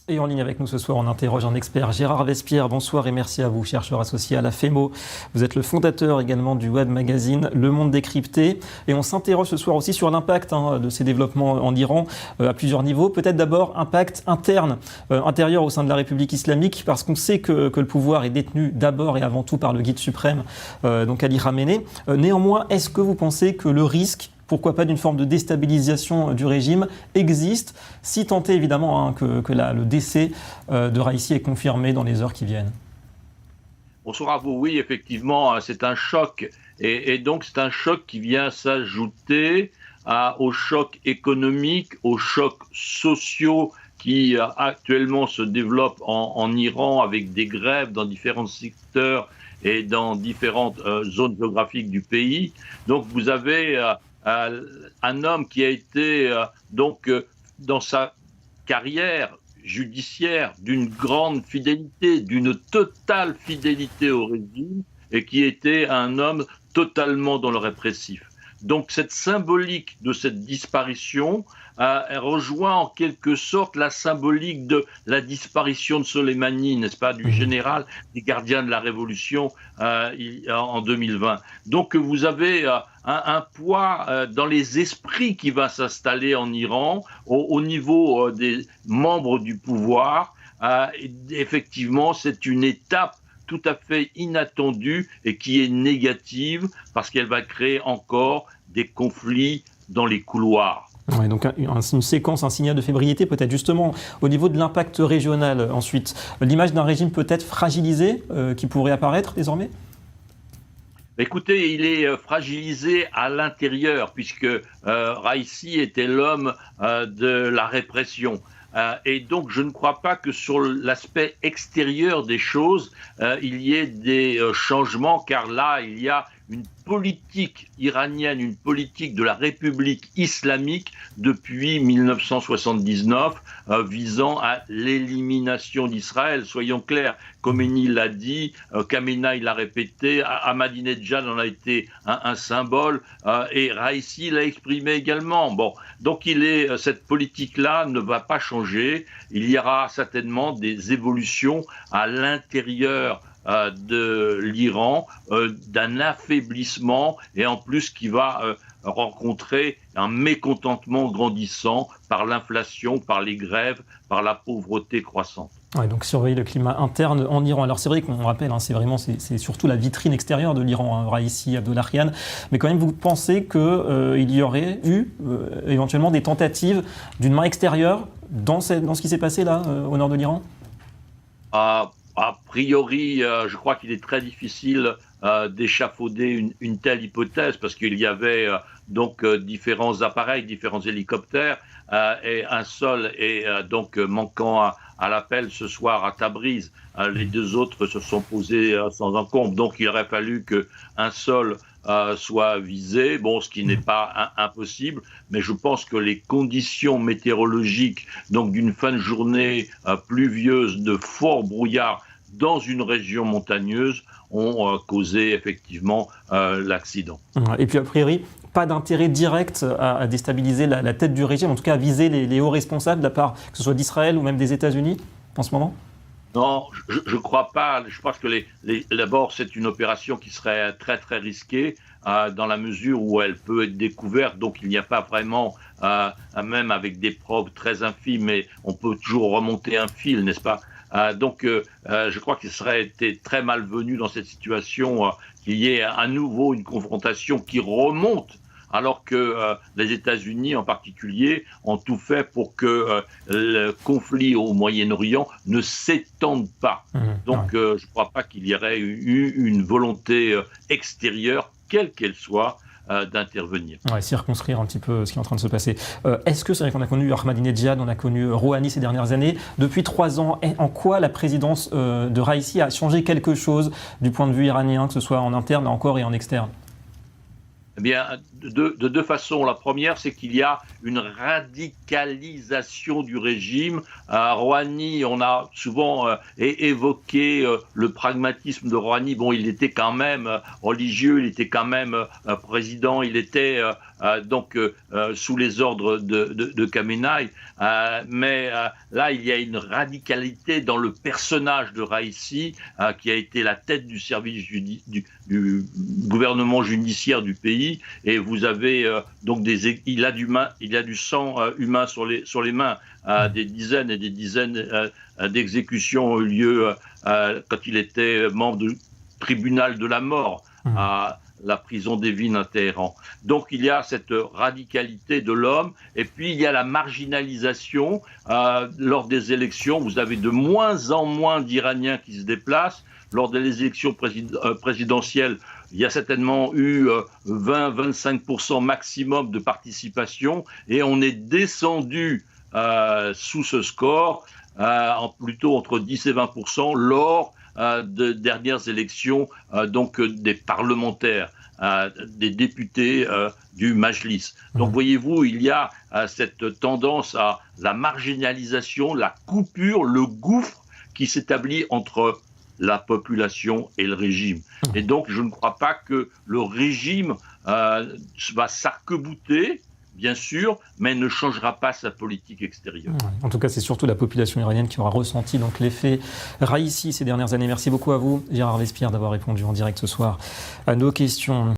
Et en ligne avec nous ce soir, on interroge un expert, Gérard Vespierre. Bonsoir et merci à vous, chercheur associé à la FEMO. Vous êtes le fondateur également du web magazine Le Monde Décrypté. Et on s'interroge ce soir aussi sur l'impact de ces développements en Iran à plusieurs niveaux. Peut-être d'abord impact interne, intérieur au sein de la République islamique, parce qu'on sait que le pouvoir est détenu d'abord et avant tout par le guide suprême, donc Ali Khamenei. Néanmoins, est-ce que vous pensez que le risque, pourquoi pas d'une forme de déstabilisation du régime, existe, si tant est évidemment que le décès de Raïssi est confirmé dans les heures qui viennent? Bonsoir à vous. Oui, effectivement, c'est un choc. Et donc, c'est un choc qui vient s'ajouter aux chocs économiques, aux chocs sociaux qui actuellement se développent en Iran avec des grèves dans différents secteurs et dans différentes zones géographiques du pays. Donc, vous avez un homme qui a été dans sa carrière judiciaire d'une grande fidélité, d'une totale fidélité au régime, et qui était un homme totalement dans le répressif. Donc cette symbolique de cette disparition rejoint en quelque sorte la symbolique de la disparition de Soleimani, n'est-ce pas, du général des gardiens de la Révolution en 2020. Donc vous avez un poids dans les esprits qui va s'installer en Iran au niveau des membres du pouvoir. Effectivement, c'est une étape tout à fait inattendue et qui est négative parce qu'elle va créer encore des conflits dans les couloirs. Ouais, donc une séquence, un signal de février peut-être justement au niveau de l'impact régional ensuite. L'image d'un régime peut-être fragilisé qui pourrait apparaître désormais? Écoutez, il est fragilisé à l'intérieur puisque Raïssi était l'homme de la répression. Et donc, je ne crois pas que sur l'aspect extérieur des choses, il y ait des changements, car là, il y a une politique iranienne, une politique de la République islamique depuis 1979 visant à l'élimination d'Israël. Soyons clairs, Khomeini l'a dit, Khamenei l'a répété, Ahmadinejad en a été un symbole et Raïssi l'a exprimé également. Bon, donc cette politique-là ne va pas changer. Il y aura certainement des évolutions à l'intérieur de l'Iran, d'un affaiblissement et en plus qui va rencontrer un mécontentement grandissant par l'inflation, par les grèves, par la pauvreté croissante. Ouais, donc surveiller le climat interne en Iran. Alors c'est vrai qu'on rappelle, c'est surtout la vitrine extérieure de l'Iran, Raïssi, Abdollahian, mais quand même vous pensez qu'il y aurait eu éventuellement des tentatives d'une main extérieure dans ce qui s'est passé là au nord de l'Iran? A priori, je crois qu'il est très difficile d'échafauder une telle hypothèse parce qu'il y avait différents appareils, différents hélicoptères et un seul est donc manquant à l'appel ce soir à Tabriz. Les deux autres se sont posés sans encombre, donc il aurait fallu qu'un seul soit visé, ce qui n'est pas impossible, mais je pense que les conditions météorologiques, donc d'une fin de journée pluvieuse, de fort brouillard dans une région montagneuse, ont causé effectivement l'accident. Et puis a priori, pas d'intérêt direct à déstabiliser la tête du régime, en tout cas à viser les hauts responsables de la part, que ce soit d'Israël ou même des États-Unis en ce moment? Non, je ne crois pas. Je pense que d'abord, c'est une opération qui serait très, très risquée dans la mesure où elle peut être découverte. Donc, il n'y a pas vraiment, même avec des preuves très infimes, mais on peut toujours remonter un fil, n'est-ce pas? Je crois qu'il serait été très malvenu dans cette situation qu'il y ait à nouveau une confrontation qui remonte alors que les États-Unis en particulier ont tout fait pour que le conflit au Moyen-Orient ne s'étende pas. Je ne crois pas qu'il y aurait eu une volonté extérieure, quelle qu'elle soit, d'intervenir. Ouais, circonscrire un petit peu ce qui est en train de se passer. Est-ce que c'est vrai qu'on a connu Ahmadinejad, on a connu Rouhani ces dernières années. Depuis 3 ans, en quoi la présidence de Raïssi a changé quelque chose du point de vue iranien, que ce soit en interne encore et en externe? Eh bien, de deux façons. La première, c'est qu'il y a une radicalisation du régime. À Rouhani, on a souvent évoqué le pragmatisme de Rouhani. Bon, il était quand même religieux, il était quand même président, il était sous les ordres de Khamenei. Mais là, il y a une radicalité dans le personnage de Raïssi, qui a été la tête du service du gouvernement judiciaire du pays. Et vous avez il a du sang humain sur les mains. Des dizaines et des dizaines d'exécutions ont eu lieu quand il était membre du tribunal de la mort à la prison d'Evin à Téhéran. Donc il y a cette radicalité de l'homme, et puis il y a la marginalisation lors des élections. Vous avez de moins en moins d'Iraniens qui se déplacent. Lors des élections présidentielles, il y a certainement eu 20-25% maximum de participation, et on est descendu sous ce score, plutôt entre 10 et 20% lors de dernières élections des parlementaires, des députés du Majlis. Donc voyez-vous, il y a cette tendance à la marginalisation, la coupure, le gouffre qui s'établit entre la population et le régime. Et donc je ne crois pas que le régime va s'arc-bouter, bien sûr, mais ne changera pas sa politique extérieure. En tout cas, c'est surtout la population iranienne qui aura ressenti donc l'effet Raïssi ces dernières années. Merci beaucoup à vous, Gérard Vespierre, d'avoir répondu en direct ce soir à nos questions.